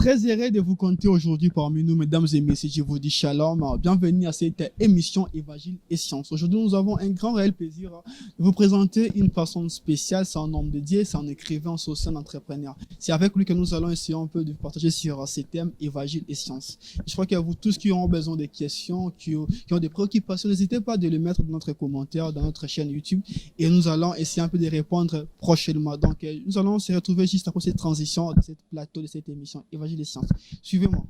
Très heureux de vous compter aujourd'hui parmi nous, mesdames et messieurs. Je vous dis shalom. Bienvenue à cette émission Évangile et Science. Aujourd'hui, nous avons un grand réel plaisir de vous présenter une personne spéciale. C'est un homme de Dieu, c'est un écrivain, c'est aussi un entrepreneur. C'est avec lui que nous allons essayer un peu de partager sur ces thèmes Évangile et Science. Je crois que vous tous qui ont besoin de questions, qui ont des préoccupations, n'hésitez pas de le mettre dans notre commentaire, dans notre chaîne YouTube. Et nous allons essayer un peu de répondre prochainement. Donc, nous allons se retrouver juste après cette transition de cette plateau, de cette émission Évangile et Sciences. Suivez-moi.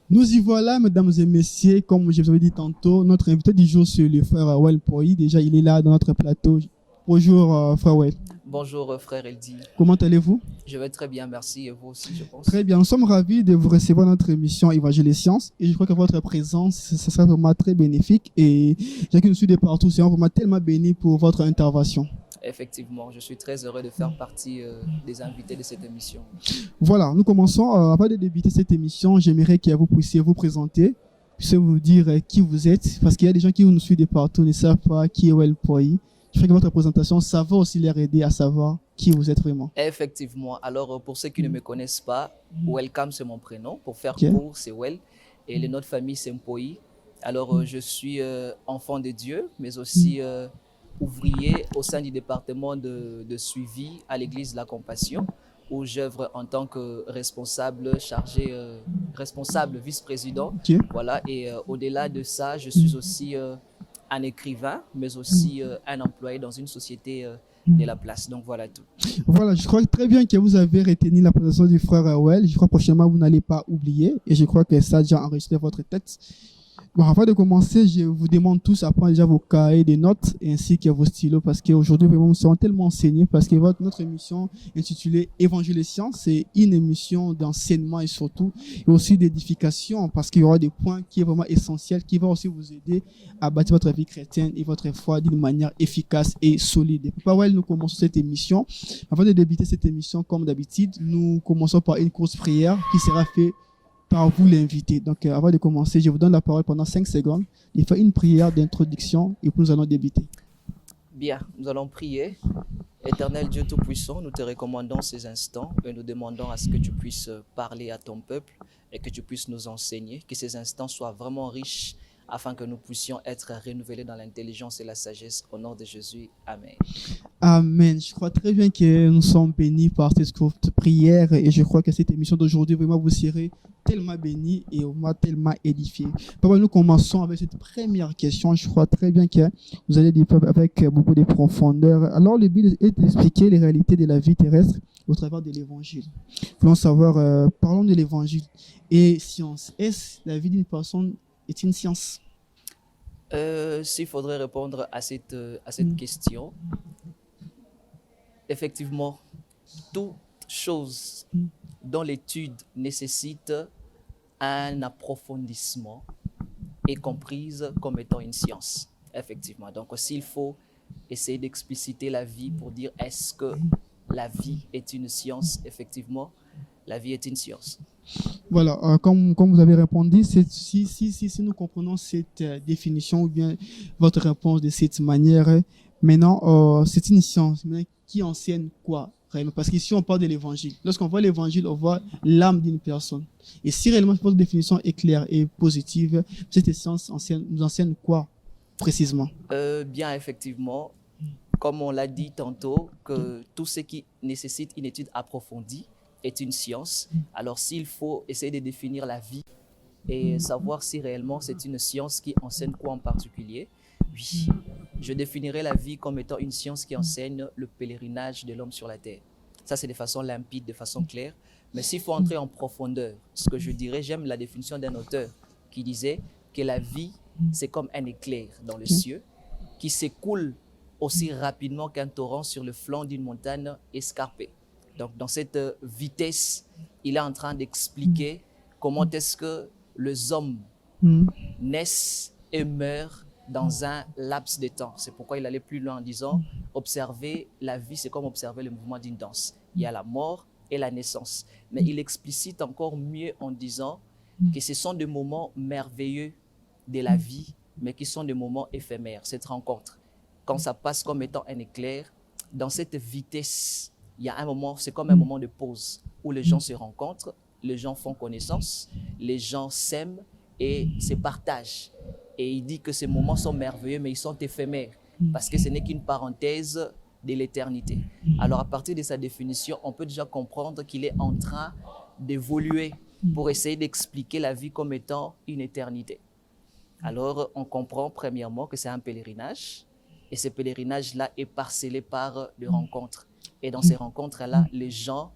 Nous y voilà, mesdames et messieurs. Comme je vous avais dit tantôt, notre invité du jour, c'est le frère Well Poi. Déjà, il est là dans notre plateau. Bonjour, frère Well. Bonjour, frère Eldi. Comment allez-vous? Je vais très bien, merci. Et vous aussi, je pense. Très bien. Nous sommes ravis de vous recevoir dans notre émission Évangile et Sciences. Et je crois que votre présence, ça sera vraiment très bénéfique. Et j'ai que nous suivons de partout. C'est vraiment tellement béni pour votre intervention. Effectivement, je suis très heureux de faire partie des invités de cette émission. Voilà, nous commençons. Avant de débuter cette émission, j'aimerais que vous puissiez vous présenter, puissiez vous dire qui vous êtes, parce qu'il y a des gens qui nous suivent de partout, ne savent pas qui est Well Poi. Je crois que votre présentation, ça va aussi les aider à savoir qui vous êtes vraiment. Effectivement. Alors, pour ceux qui ne me connaissent pas, Welcome, c'est mon prénom. Pour faire Ok. court, c'est Well. Et le nom de famille, c'est Mpoi. Alors, je suis enfant de Dieu, mais aussi ouvrier au sein du département de suivi à l'église de la Compassion, où j'œuvre en tant que responsable chargé, responsable vice-président. Ok. Voilà. Et au-delà de ça, je suis aussi un écrivain, mais aussi un employé dans une société de la place. Donc voilà tout. Voilà, je crois très bien que vous avez retenu la présentation du frère Well. Je crois que prochainement, vous n'allez pas oublier. Et je crois que ça a déjà enregistré votre tête. Bon, avant de commencer, je vous demande tous à prendre déjà vos cahiers de notes ainsi que vos stylos parce qu'aujourd'hui, vraiment, nous serons tellement enseignés parce que notre émission intitulée Évangile et Sciences, c'est une émission d'enseignement et surtout et aussi d'édification parce qu'il y aura des points qui sont vraiment essentiels qui vont aussi vous aider à bâtir votre vie chrétienne et votre foi d'une manière efficace et solide. Et Papa Well, nous commençons cette émission. Avant de débuter cette émission, comme d'habitude, nous commençons par une courte prière qui sera faite par vous l'invité. Donc, avant de commencer, je vous donne la parole pendant 5 secondes. Il fait une prière d'introduction et puis nous allons débuter. Bien, nous allons prier. Éternel Dieu Tout-Puissant, nous te recommandons ces instants et nous demandons à ce que tu puisses parler à ton peuple et que tu puisses nous enseigner, que ces instants soient vraiment riches afin que nous puissions être renouvelés dans l'intelligence et la sagesse. Au nom de Jésus, Amen. Amen. Je crois très bien que nous sommes bénis par cette courte prière et je crois que cette émission d'aujourd'hui, vraiment, vous serez tellement bénis et on m'a tellement édifié. Papa, nous commençons avec cette première question. Je crois très bien que vous allez dire avec beaucoup de profondeur. Alors, le but est d'expliquer les réalités de la vie terrestre au travers de l'évangile. Voulons savoir, parlons de l'évangile et science. Est-ce la vie d'une personne est une science? S'il faudrait répondre à cette question, effectivement, toute chose dont l'étude nécessite un approfondissement est comprise comme étant une science, effectivement. Donc, s'il faut essayer d'expliciter la vie pour dire est-ce que la vie est une science, effectivement, la vie est une science. Voilà, comme vous avez répondu, si nous comprenons cette définition ou bien votre réponse de cette manière, maintenant, c'est une science. Maintenant, qui enseigne quoi réellement? Parce qu'ici, on parle de l'évangile. Lorsqu'on voit l'évangile, on voit l'âme d'une personne. Et si réellement votre définition est claire et positive, cette science nous enseigne quoi précisément? Bien, effectivement, comme on l'a dit tantôt, que tout ce qui nécessite une étude approfondie est une science. Alors, s'il faut essayer de définir la vie et savoir si réellement c'est une science qui enseigne quoi en particulier, oui, je définirais la vie comme étant une science qui enseigne le pèlerinage de l'homme sur la terre. Ça, c'est de façon limpide, de façon claire. Mais s'il faut entrer en profondeur, ce que je dirais, j'aime la définition d'un auteur qui disait que la vie, c'est comme un éclair dans le ciel qui s'écoule aussi rapidement qu'un torrent sur le flanc d'une montagne escarpée. Donc, dans cette vitesse, il est en train d'expliquer comment est-ce que les hommes naissent et meurent dans un laps de temps. C'est pourquoi il allait plus loin en disant, observer la vie, c'est comme observer le mouvement d'une danse. Il y a la mort et la naissance. Mais il explicite encore mieux en disant que ce sont des moments merveilleux de la vie, mais qui sont des moments éphémères, cette rencontre. Quand ça passe comme étant un éclair, dans cette vitesse il y a un moment, c'est comme un moment de pause où les gens se rencontrent, les gens font connaissance, les gens s'aiment et se partagent. Et il dit que ces moments sont merveilleux, mais ils sont éphémères parce que ce n'est qu'une parenthèse de l'éternité. Alors, à partir de sa définition, on peut déjà comprendre qu'il est en train d'évoluer pour essayer d'expliquer la vie comme étant une éternité. Alors, on comprend premièrement que c'est un pèlerinage et ce pèlerinage-là est parcellé par des rencontres. Et dans ces rencontres-là, les gens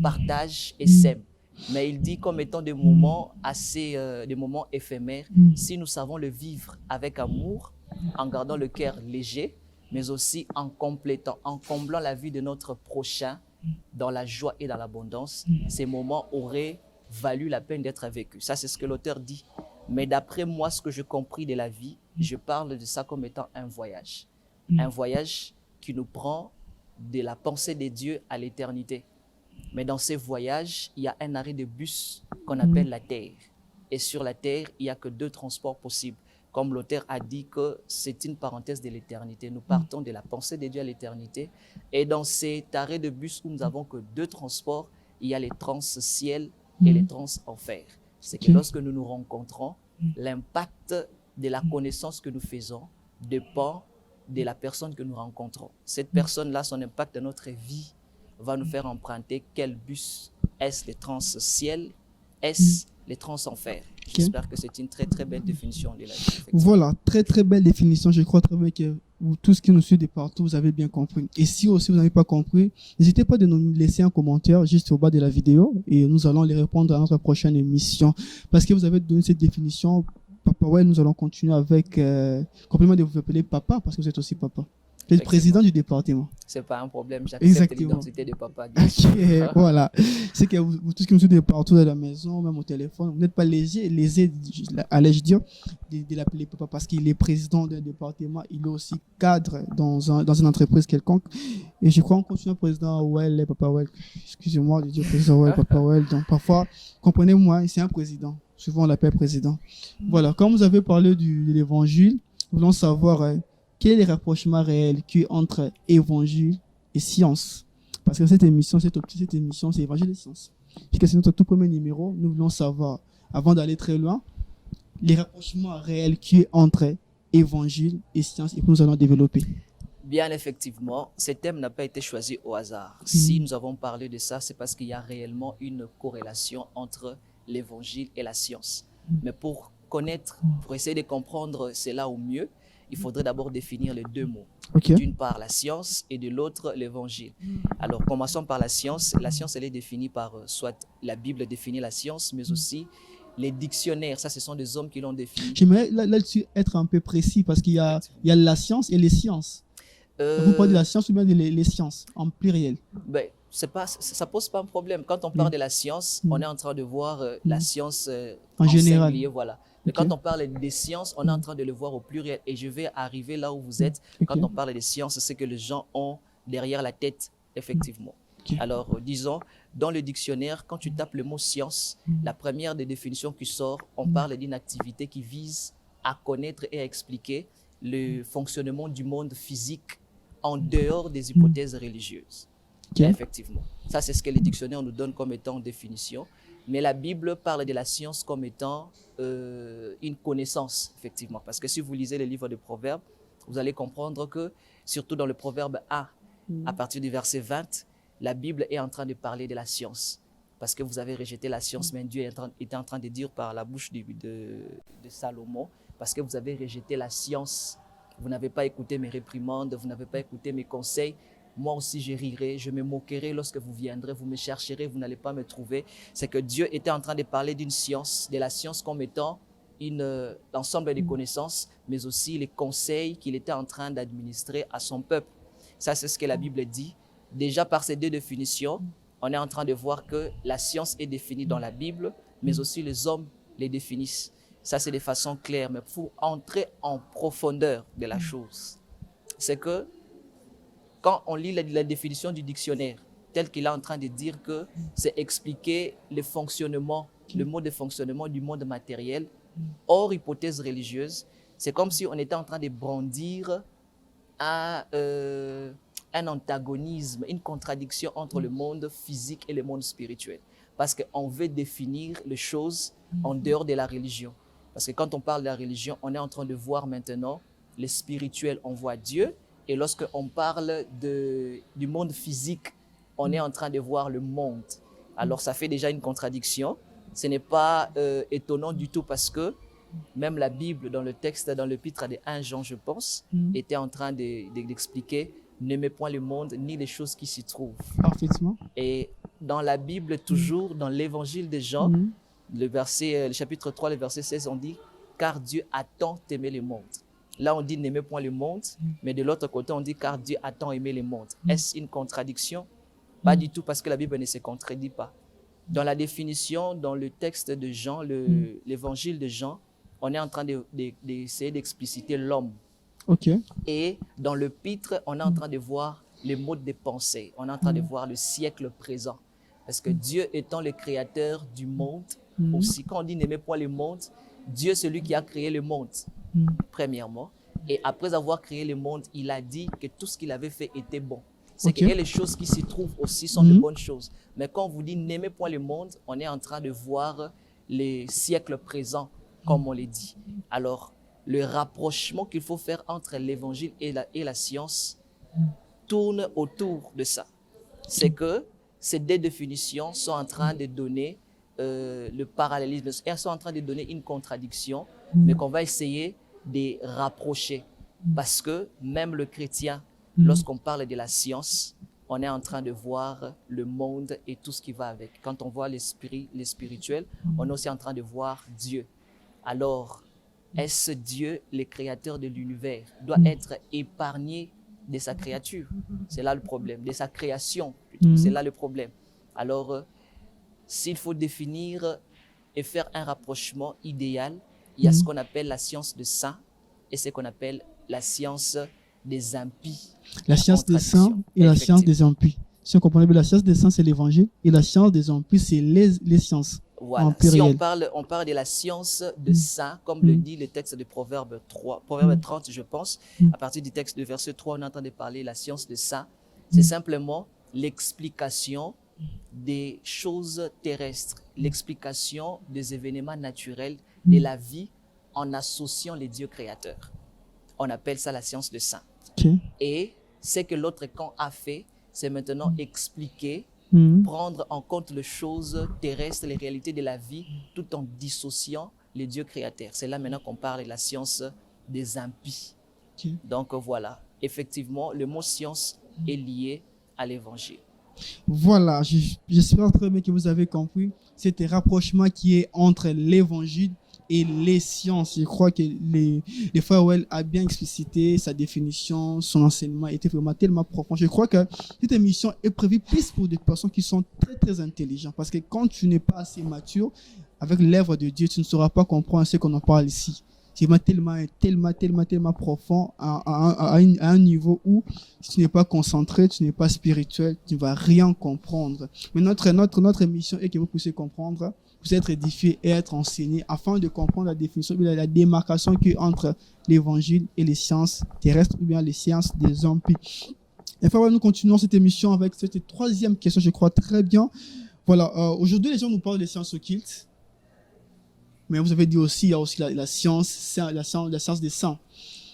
partagent et s'aiment. Mais il dit comme étant des moments des moments éphémères, si nous savons le vivre avec amour, en gardant le cœur léger, mais aussi en complétant, en comblant la vie de notre prochain dans la joie et dans l'abondance, ces moments auraient valu la peine d'être vécus. Ça, c'est ce que l'auteur dit. Mais d'après moi, ce que j'ai compris de la vie, je parle de ça comme étant un voyage. Un voyage qui nous prend de la pensée de Dieu à l'éternité. Mais dans ces voyages, il y a un arrêt de bus qu'on appelle la terre. Et sur la terre, il n'y a que 2 transports possibles. Comme l'auteur a dit que c'est une parenthèse de l'éternité. Nous partons de la pensée de Dieu à l'éternité. Et dans cet arrêt de bus où nous n'avons que 2 transports, il y a les trans-ciel et les trans-enfer. C'est que lorsque nous nous rencontrons, l'impact de la connaissance que nous faisons dépend de la personne que nous rencontrons. Cette personne-là, son impact dans notre vie va nous faire emprunter quel bus. Est-ce les trans-ciel? Est-ce les trans-enfer? J'espère que c'est une très très belle définition de la vie. Voilà, très très belle définition. Je crois très bien que vous, tous qui nous suivent de partout, vous avez bien compris. Et si aussi vous n'avez pas compris, n'hésitez pas de nous laisser un commentaire juste au bas de la vidéo et nous allons les répondre à notre prochaine émission. Parce que vous avez donné cette définition, Papa Well, nous allons continuer avec complètement de vous appeler papa parce que vous êtes aussi papa. Vous êtes le président du département. C'est pas un problème, j'accepte l'identité de papa. Ok, voilà. C'est que vous tous qui nous suivez de partout à la maison, même au téléphone, vous n'êtes pas lésé, allais-je dire, de l'appeler papa parce qu'il est président d'un département, il est aussi cadre dans une entreprise quelconque. Et je crois qu'on continue président Well, papa Well. Excusez-moi de dire président Well, papa Well. Donc parfois, comprenez-moi, c'est un président. Souvent on l'appelle président. Voilà, comme vous avez parlé de l'évangile, nous voulons savoir quel est le rapprochement réel qui est entre évangile et science. Parce que cette émission, c'est évangile et science. Puisque c'est notre tout premier numéro, nous voulons savoir, avant d'aller très loin, les rapprochements réels qui est entre évangile et science et que nous allons développer. Bien, effectivement, ce thème n'a pas été choisi au hasard. Si nous avons parlé de ça, c'est parce qu'il y a réellement une corrélation entre l'évangile et la science. Mais pour connaître, pour essayer de comprendre cela au mieux, il faudrait d'abord définir les 2 mots. Okay. D'une part, la science et de l'autre, l'évangile. Alors, commençons par la science. La science, elle est définie par, soit la Bible définit la science, mais aussi les dictionnaires. Ça, ce sont des hommes qui l'ont défini. J'aimerais là-dessus être un peu précis parce qu'il y a la science et les sciences. Vous parlez de la science ou bien les sciences, en pluriel? Ben, ça pose pas un problème. Quand on parle de la science, on est en train de voir la science en général. Singulier, voilà. Mais quand on parle des sciences, on est en train de le voir au pluriel. Et je vais arriver là où vous êtes. Quand on parle des sciences, c'est que les gens ont derrière la tête, effectivement. Alors, disons, dans le dictionnaire, quand tu tapes le mot science, la première des définitions qui sort, on parle d'une activité qui vise à connaître et à expliquer le fonctionnement du monde physique en dehors des hypothèses religieuses. Effectivement. Ça, c'est ce que les dictionnaires nous donnent comme étant définition. Mais la Bible parle de la science comme étant une connaissance, effectivement. Parce que si vous lisez les livres de Proverbes, vous allez comprendre que, surtout dans le Proverbe 1, à partir du verset 20, la Bible est en train de parler de la science. Parce que vous avez rejeté la science, mais Dieu était en train de dire par la bouche de Salomon, parce que vous avez rejeté la science. Vous n'avez pas écouté mes réprimandes, vous n'avez pas écouté mes conseils. Moi aussi, je rirai, je me moquerai lorsque vous viendrez, vous me chercherez, vous n'allez pas me trouver. C'est que Dieu était en train de parler d'une science, de la science comme étant l'ensemble des connaissances, mais aussi les conseils qu'il était en train d'administrer à son peuple. Ça, c'est ce que la Bible dit. Déjà, par ces 2 définitions, on est en train de voir que la science est définie dans la Bible, mais aussi les hommes les définissent. Ça, c'est de façon claire, mais pour entrer en profondeur de la chose, c'est que quand on lit la définition du dictionnaire, tel qu'il est en train de dire que c'est expliquer le fonctionnement, le mode de fonctionnement du monde matériel, hors hypothèse religieuse, c'est comme si on était en train de brandir un antagonisme, une contradiction entre le monde physique et le monde spirituel. Parce qu'on veut définir les choses en dehors de la religion. Parce que quand on parle de la religion, on est en train de voir maintenant le spirituel, on voit Dieu. Et lorsqu'on parle du monde physique, on est en train de voir le monde. Alors ça fait déjà une contradiction. Ce n'est pas étonnant du tout parce que même la Bible, dans le texte, dans l'épître de 1 Jean, je pense, était en train d'expliquer « N'aimez point le monde ni les choses qui s'y trouvent ». Parfaitement. Et dans la Bible, toujours dans l'évangile de Jean, le chapitre 3, le verset 16, on dit « Car Dieu a tant aimé le monde ». Là, on dit « N'aimez point le monde », mais de l'autre côté, on dit « Car Dieu a tant aimé le monde ». Est-ce une contradiction? Pas du tout, parce que la Bible ne se contredit pas. Dans la définition, dans le texte de Jean, l'évangile de Jean, on est en train d'essayer d'expliciter l'homme. Ok. Et dans l'épître, on est en train de voir les modes de pensée. On est en train de voir le siècle présent. Parce que Dieu étant le créateur du monde, aussi, quand on dit n'aimez point le monde, Dieu, c'est lui qui a créé le monde, premièrement. Et après avoir créé le monde, il a dit que tout ce qu'il avait fait était bon. C'est que les choses qui s'y trouvent aussi sont de bonnes choses. Mais quand on vous dit n'aimez point le monde, on est en train de voir les siècles présents, comme on les dit. Alors, le rapprochement qu'il faut faire entre l'évangile et la science tourne autour de ça. C'est que ces deux définitions sont en train de donner le parallélisme, elles sont en train de donner une contradiction, mais qu'on va essayer de rapprocher. Parce que même le chrétien, lorsqu'on parle de la science, on est en train de voir le monde et tout ce qui va avec. Quand on voit l'esprit, le spirituel, on est aussi en train de voir Dieu. Alors, est-ce Dieu, le créateur de l'univers, doit être épargné de sa créature? C'est là le problème, de sa création, plutôt. C'est là le problème. Alors, s'il faut définir et faire un rapprochement idéal, il y a ce qu'on appelle la science des saints et ce qu'on appelle la science des impies. La science des saints et la science des impies. Si on comprend bien, la science des saints, c'est l'évangile, et la science des impies, c'est les sciences. Voilà. Si on parle de la science de saint, comme le dit le texte de Proverbe 30, je pense, à partir du texte de verset 3, on est en train de parler de la science de saint. C'est simplement l'explication des choses terrestres, l'explication des événements naturels de la vie en associant les dieux créateurs. On appelle ça la science de saint. Et ce que l'autre camp a fait, c'est maintenant expliquer, prendre en compte les choses terrestres, les réalités de la vie, tout en dissociant les dieux créateurs. C'est là maintenant qu'on parle de la science des impies. Donc voilà, effectivement, le mot science est lié à l'évangile. Voilà, j'espère très bien que vous avez compris cet rapprochement qui est entre l'évangile et les sciences. Je crois que les frères Well a bien explicité sa définition, son enseignement était vraiment tellement profond. Je crois que cette émission est prévue plus pour des personnes qui sont très très intelligentes, parce que quand tu n'es pas assez mature avec l'œuvre de Dieu, tu ne sauras pas comprendre ce qu'on en parle ici. C'est tellement profond à un niveau où si tu n'es pas concentré, tu n'es pas spirituel, tu ne vas rien comprendre. Mais notre émission est que vous puissiez comprendre, vous être édifié et être enseigné afin de comprendre la définition, la démarcation qu'il y a entre l'évangile et les sciences terrestres ou bien les sciences des impies. Et enfin, nous continuons cette émission avec cette troisième question, je crois très bien. Voilà, aujourd'hui les gens nous parlent des sciences occultes. Mais vous avez dit aussi, il y a aussi la science des saints.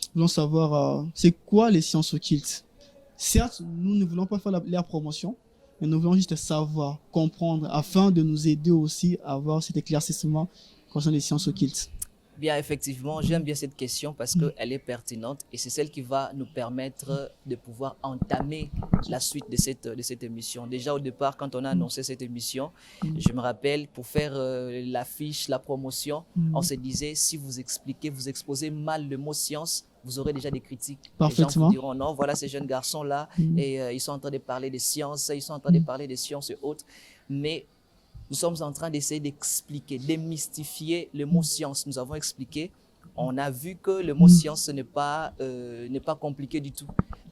Nous voulons savoir, c'est quoi les sciences occultes? Certes, nous ne voulons pas faire leur promotion, mais nous voulons juste savoir, comprendre, afin de nous aider aussi à avoir cet éclaircissement concernant les sciences occultes. Bien, effectivement, j'aime bien cette question parce qu'elle est pertinente et c'est celle qui va nous permettre de pouvoir entamer la suite de cette émission. Déjà au départ, quand on a annoncé cette émission, je me rappelle, pour faire l'affiche, la promotion, on se disait, si vous exposez mal le mot science, vous aurez déjà des critiques. Les gens vous diront, non, voilà ces jeunes garçons-là, et ils sont en train de parler des sciences, ils sont en train de parler des sciences et autres. Mais nous sommes en train d'essayer d'expliquer, démystifier le mot science. Nous avons expliqué, on a vu que le mot science n'est pas compliqué du tout.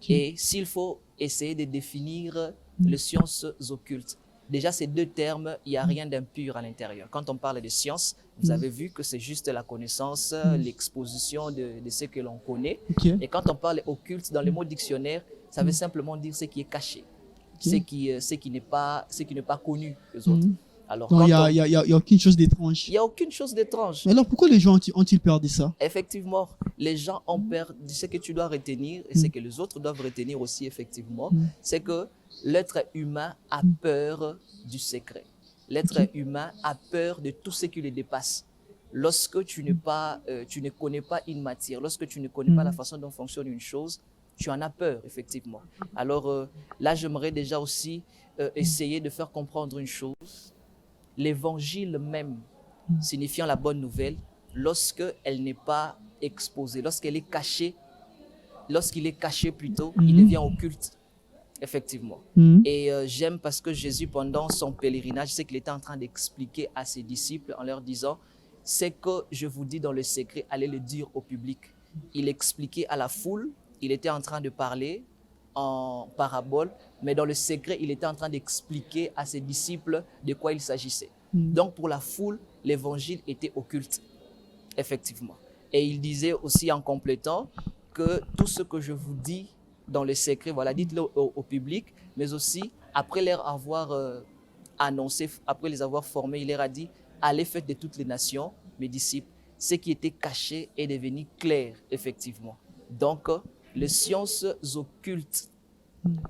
Et s'il faut essayer de définir les sciences occultes, déjà ces deux termes, il n'y a rien d'impur à l'intérieur. Quand on parle de science, vous avez vu que c'est juste la connaissance, l'exposition de ce que l'on connaît. Et quand on parle occulte, dans le mot dictionnaire, Ça veut simplement dire ce qui est caché, Ok. ce qui n'est pas connu des autres. Mhm. Alors, Donc, quand il y a aucune chose d'étrange. il n'y a aucune chose d'étrange. Mais alors, pourquoi les gens ont-ils peur de ça? Effectivement, les gens ont peur de ce que tu dois retenir et ce que les autres doivent retenir aussi, effectivement, c'est que l'être humain a peur du secret. L'être humain a peur de tout ce qui le dépasse. Lorsque tu ne connais pas une matière, lorsque tu ne connais pas la façon dont fonctionne une chose, tu en as peur, effectivement. Alors là, j'aimerais déjà aussi essayer de faire comprendre une chose. L'évangile même, signifiant la bonne nouvelle, lorsqu'elle n'est pas exposée, lorsqu'il est caché plutôt, il devient occulte, effectivement. Et j'aime parce que Jésus, pendant son pèlerinage, c'est qu'il était en train d'expliquer à ses disciples en leur disant, c'est que je vous dis dans le secret, allez le dire au public. Il expliquait à la foule, il était en train de parler en parabole, mais dans le secret, il était en train d'expliquer à ses disciples de quoi il s'agissait. Donc pour la foule, l'évangile était occulte, effectivement. Et il disait aussi en complétant que tout ce que je vous dis dans le secret, voilà, dites-le au public, mais aussi après leur avoir annoncé, après les avoir formés, il leur a dit, allez faites de toutes les nations, mes disciples. Ce qui était caché est devenu clair, effectivement. Donc, les sciences occultes,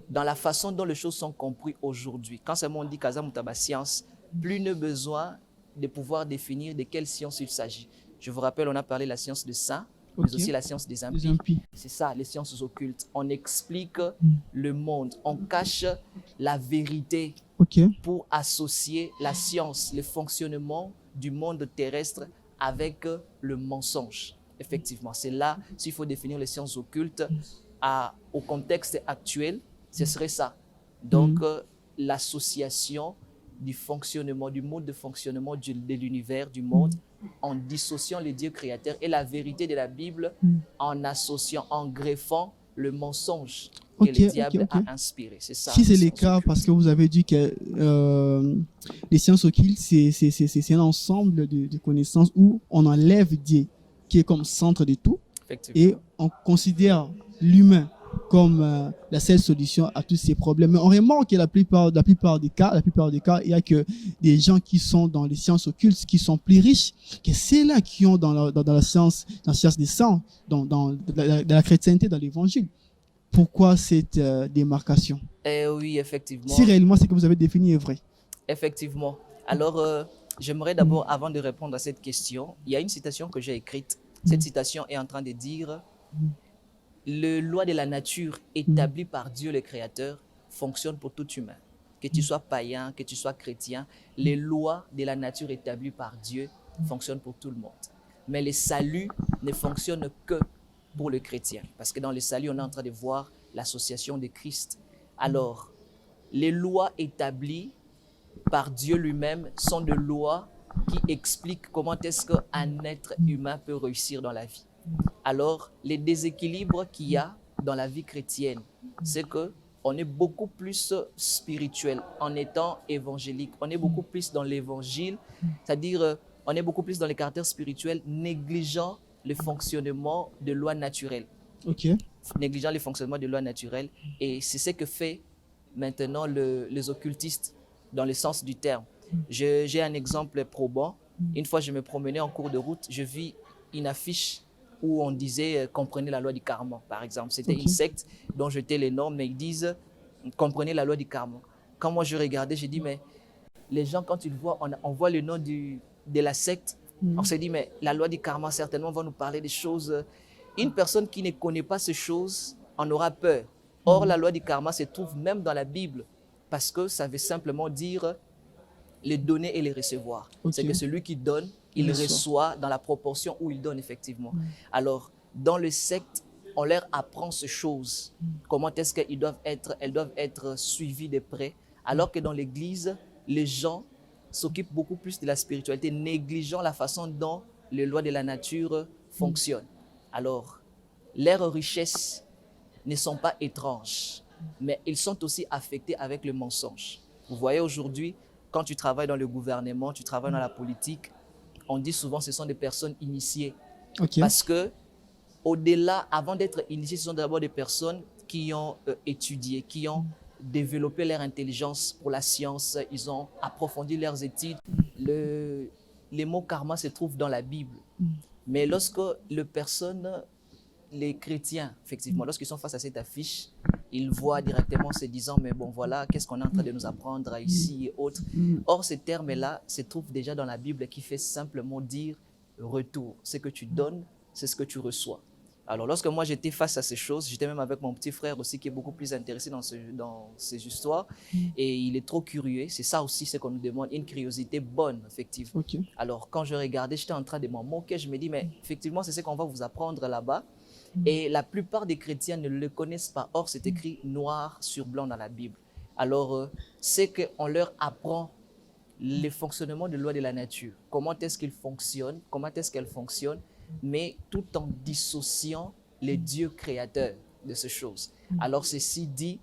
dans la façon dont les choses sont comprises aujourd'hui, quand seulement on dit Kaza Moutaba science, plus ne besoin de pouvoir définir de quelle science il s'agit. Je vous rappelle, on a parlé de la science des saints, mais aussi la science des impies. C'est ça, les sciences occultes. On explique le monde, on cache la vérité pour associer la science, le fonctionnement du monde terrestre avec le mensonge. Effectivement, c'est là, s'il faut définir les sciences occultes au contexte actuel, ce serait ça. Donc, l'association du fonctionnement, du mode de fonctionnement de l'univers, du monde, en dissociant les dieux créateurs et la vérité de la Bible, en associant, en greffant le mensonge que le diable a inspiré. C'est ça. Si c'est le cas, parce que vous avez dit que les sciences occultes, c'est un ensemble de connaissances où on enlève Dieu, qui est comme centre de tout, et on considère l'humain comme la seule solution à tous ces problèmes. Mais on remarque que la plupart des cas, il y a que des gens qui sont dans les sciences occultes, qui sont plus riches que ceux-là qui ont dans la science des saints, dans la chrétienté, dans l'évangile. Pourquoi cette démarcation? Oui, effectivement. Si réellement ce que vous avez défini est vrai. Effectivement. Alors, j'aimerais d'abord, avant de répondre à cette question, il y a une citation que j'ai écrite. Cette citation est en train de dire les lois de la nature établies par Dieu le Créateur fonctionnent pour tout humain. Que tu sois païen, que tu sois chrétien, les lois de la nature établies par Dieu fonctionnent pour tout le monde. Mais le salut ne fonctionne que pour le chrétien. Parce que dans le salut, on est en train de voir l'association de Christ. Alors, les lois établies par Dieu lui-même sont des lois qui expliquent comment est-ce qu'un être humain peut réussir dans la vie. Alors, les déséquilibres qu'il y a dans la vie chrétienne, c'est qu'on est beaucoup plus spirituel en étant évangélique. On est beaucoup plus dans l'évangile, c'est-à-dire on est beaucoup plus dans les caractères spirituels, négligeant le fonctionnement de lois naturelles. Négligeant le fonctionnement de lois naturelles. Et c'est ce que fait maintenant les occultistes, dans le sens du terme. J'ai un exemple probant. Une fois, je me promenais en cours de route, je vis une affiche où on disait « comprenez la loi du karma », par exemple. C'était une secte dont je tais les noms, mais ils disent « comprenez la loi du karma ». Quand moi je regardais, j'ai dit « mais les gens, quand ils voient, on voit le nom de la secte, on s'est dit « mais la loi du karma, certainement, va nous parler des choses… » Une personne qui ne connaît pas ces choses en aura peur. Or, la loi du karma se trouve même dans la Bible, parce que ça veut simplement dire les donner et les recevoir. C'est que celui qui donne, il reçoit dans la proportion où il donne, effectivement. Alors, dans le secte, on leur apprend ces choses. Comment est-ce qu'elles doivent être suivies de près. Alors que dans l'église, les gens s'occupent beaucoup plus de la spiritualité, négligeant la façon dont les lois de la nature fonctionnent. Alors, leurs richesses ne sont pas étranges, mais ils sont aussi affectés avec le mensonge. Vous voyez aujourd'hui, quand tu travailles dans le gouvernement, tu travailles dans la politique, on dit souvent que ce sont des personnes initiées. Parce que, au-delà, avant d'être initiées, ce sont d'abord des personnes qui ont étudié, qui ont développé leur intelligence pour la science, ils ont approfondi leurs études. Les mots karma se trouvent dans la Bible. Mais lorsque les chrétiens, effectivement, lorsqu'ils sont face à cette affiche, ils voient directement se disant, mais bon, voilà, qu'est-ce qu'on est en train de nous apprendre ici et autres. Or, ces termes-là se trouvent déjà dans la Bible qui fait simplement dire retour. Ce que tu donnes, c'est ce que tu reçois. Alors, lorsque moi j'étais face à ces choses, j'étais même avec mon petit frère aussi qui est beaucoup plus intéressé dans ces histoires et il est trop curieux. C'est ça aussi ce qu'on nous demande, une curiosité bonne, effectivement. Ok. Alors, quand je regardais, j'étais en train de m'en moquer. Je me dis, mais effectivement, c'est ce qu'on va vous apprendre là-bas. Et la plupart des chrétiens ne le connaissent pas. Or, c'est écrit noir sur blanc dans la Bible. Alors, c'est qu'on leur apprend les fonctionnements de lois de la nature. Comment est-ce qu'ils fonctionnent, comment est-ce qu'elles fonctionnent, mais tout en dissociant les dieux créateurs de ces choses. Alors, ceci dit,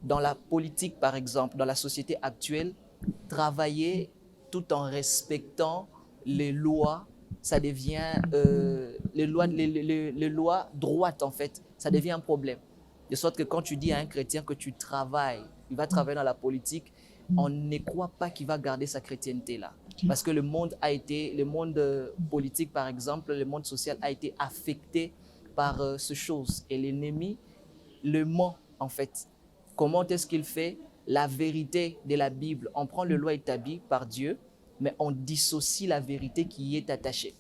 dans la politique, par exemple, dans la société actuelle, travailler tout en respectant les lois, ça devient, les lois droites, en fait, ça devient un problème. De sorte que quand tu dis à un chrétien que tu travailles, il va travailler dans la politique, on ne croit pas qu'il va garder sa chrétienté-là. Parce que le monde politique, par exemple, le monde social a été affecté par ces choses. Et l'ennemi le ment, en fait. Comment est-ce qu'il fait? La vérité de la Bible, on prend le loi établi par Dieu, mais on dissocie la vérité qui y est attachée.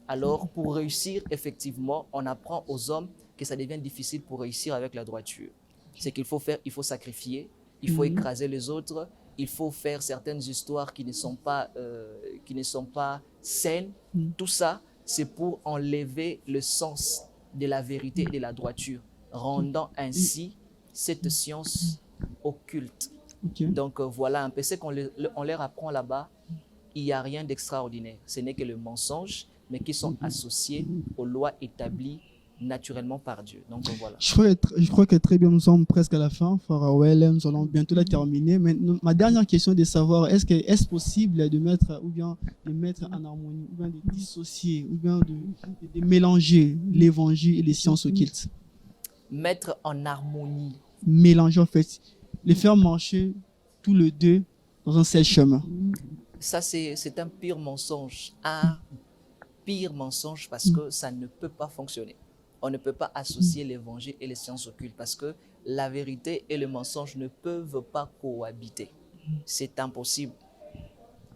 Alors, pour réussir, effectivement, on apprend aux hommes que ça devient difficile pour réussir avec la droiture. C'est qu'il faut faire, il faut sacrifier, il faut écraser les autres, il faut faire certaines histoires qui ne sont pas saines. Tout ça, c'est pour enlever le sens de la vérité et de la droiture, rendant ainsi cette science occulte. Donc voilà un peu ce qu'on leur apprend là-bas. Il n'y a rien d'extraordinaire. Ce n'est que le mensonge, mais qui sont associés aux lois établies naturellement par Dieu. Donc voilà. Je crois que très bien, nous sommes presque à la fin. Farah, nous allons bientôt la terminer. Mais ma dernière question est de savoir, est-ce possible de mettre en harmonie, ou bien de dissocier, ou bien de mélanger l'évangile et les sciences occultes? Mettre en harmonie. Mélanger, en fait. Les faire marcher tous les deux dans un seul chemin. Ça, c'est un pire mensonge. Un pire mensonge parce que ça ne peut pas fonctionner. On ne peut pas associer l'évangile et les sciences occultes parce que la vérité et le mensonge ne peuvent pas cohabiter. C'est impossible.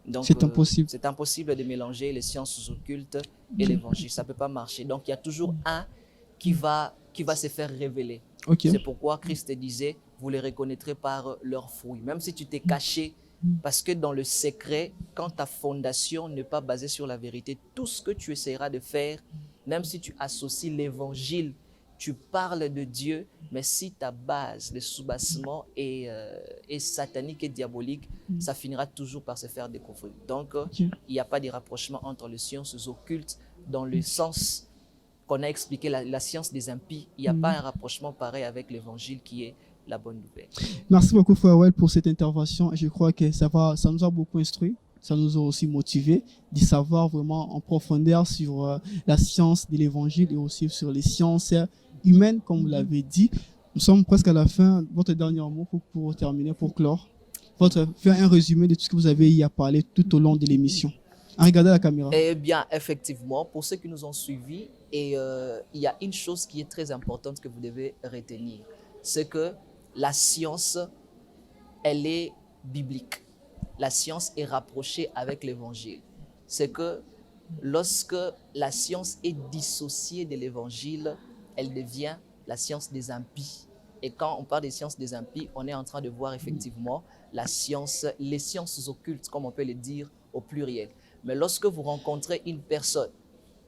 Donc, c'est impossible. C'est impossible de mélanger les sciences occultes et l'évangile. Ça ne peut pas marcher. Donc, il y a toujours un qui va se faire révéler. Okay. C'est pourquoi Christ disait, vous les reconnaîtrez par leurs fruits. Même si tu t'es caché, parce que dans le secret, quand ta fondation n'est pas basée sur la vérité, tout ce que tu essaieras de faire, même si tu associes l'évangile, tu parles de Dieu, mais si ta base, le soubassement est satanique et diabolique, ça finira toujours par se faire découvrir. Donc, il n'y a pas de rapprochement entre les sciences occultes dans le sens qu'on a expliqué, la science des impies. Il n'y a pas un rapprochement pareil avec l'évangile qui est la bonne nouvelle. Merci beaucoup, Frère Well, pour cette intervention. Je crois que ça nous a beaucoup instruit. Ça nous a aussi motivé de savoir vraiment en profondeur sur la science de l'évangile et aussi sur les sciences humaines, comme vous l'avez dit. Nous sommes presque à la fin. Votre dernier mot pour terminer, pour clore. Faire un résumé de tout ce que vous avez eu à parler tout au long de l'émission. Regardez la caméra. Eh bien, effectivement, pour ceux qui nous ont suivis, il y a une chose qui est très importante que vous devez retenir. C'est que la science, elle est biblique. La science est rapprochée avec l'évangile. C'est que lorsque la science est dissociée de l'évangile, elle devient la science des impies. Et quand on parle des sciences des impies, on est en train de voir effectivement les sciences occultes, comme on peut le dire au pluriel. Mais lorsque vous rencontrez une personne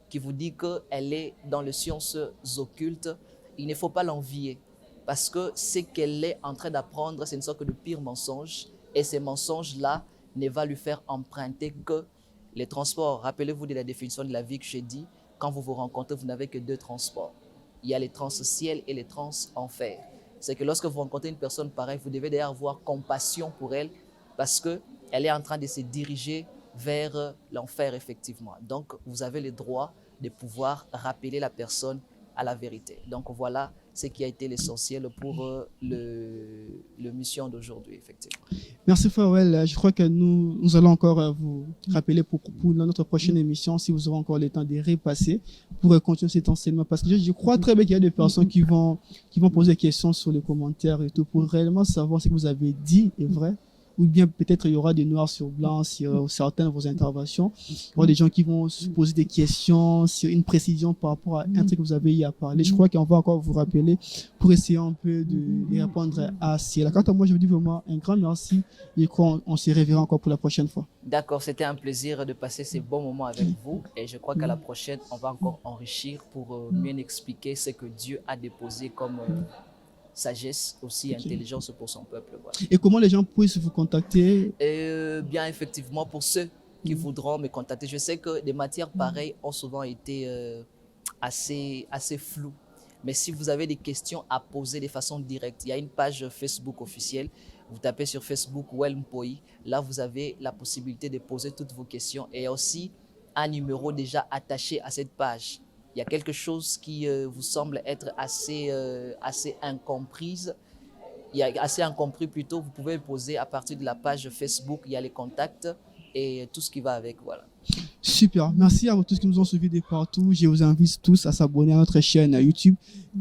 qui vous dit qu'elle est dans les sciences occultes, il ne faut pas l'envier. Parce que ce qu'elle est en train d'apprendre, ce ne sont que de pires mensonges. Et ces mensonges-là ne vont lui faire emprunter que les transports. Rappelez-vous de la définition de la vie que j'ai dit. Quand vous vous rencontrez, vous n'avez que deux transports. Il y a les trans-ciel et les trans-enfer. C'est que lorsque vous rencontrez une personne pareille, vous devez d'ailleurs avoir compassion pour elle parce qu'elle est en train de se diriger vers l'enfer, effectivement. Donc, vous avez le droit de pouvoir rappeler la personne à la vérité. Donc, voilà ce qui a été l'essentiel pour le mission d'aujourd'hui, effectivement. Merci Farwell. Je crois que nous allons encore vous rappeler pour notre prochaine émission, si vous aurez encore le temps de repasser, pour continuer cet enseignement. Parce que je crois très bien qu'il y a des personnes qui vont poser des questions sur les commentaires et tout, pour réellement savoir ce que vous avez dit est vrai. Ou bien peut-être il y aura des noirs sur blanc sur certaines de vos interventions. Il y aura des gens qui vont se poser des questions sur une précision par rapport à un truc que vous avez eu à parler. Je crois qu'on va encore vous rappeler pour essayer un peu de répondre à cela. Quant à moi, je vous dis vraiment un grand merci et qu'on se reverra encore pour la prochaine fois. D'accord, c'était un plaisir de passer ces bons moments avec vous et je crois qu'à la prochaine, on va encore enrichir pour mieux expliquer ce que Dieu a déposé comme sagesse, aussi intelligence pour son peuple. Voilà. Et comment les gens puissent vous contacter? Bien, effectivement, pour ceux qui voudront me contacter, je sais que des matières pareilles ont souvent été assez floues. Mais si vous avez des questions à poser de façon directe, il y a une page Facebook officielle. Vous tapez sur Facebook Well-Mpoi. Là, vous avez la possibilité de poser toutes vos questions. Et aussi un numéro déjà attaché à cette page. Il y a quelque chose qui vous semble être assez incomprise. Il y a assez incompris plutôt. Vous pouvez le poser à partir de la page Facebook. Il y a les contacts et tout ce qui va avec. Voilà. Super. Merci à vous tous qui nous ont suivis de partout. Je vous invite tous à s'abonner à notre chaîne YouTube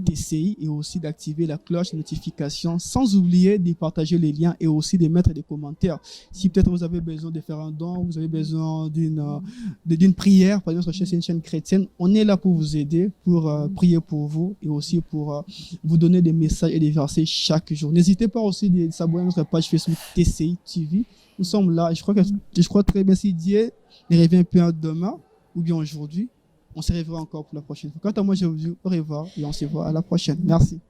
TCI et aussi d'activer la cloche de notification, sans oublier de partager les liens et aussi de mettre des commentaires. Si peut-être vous avez besoin de faire un don, vous avez besoin d'une prière, par exemple, notre chaîne, c'est une chaîne chrétienne, on est là pour vous aider, pour prier pour vous et aussi pour vous donner des messages et des versets chaque jour. N'hésitez pas aussi de s'abonner à notre page Facebook TCI TV. Nous sommes là. Je crois très bien si Dieu ne revient plus demain ou bien aujourd'hui, on se reverra encore pour la prochaine fois. Quant à moi, je vous dis au revoir et on se voit à la prochaine. Merci.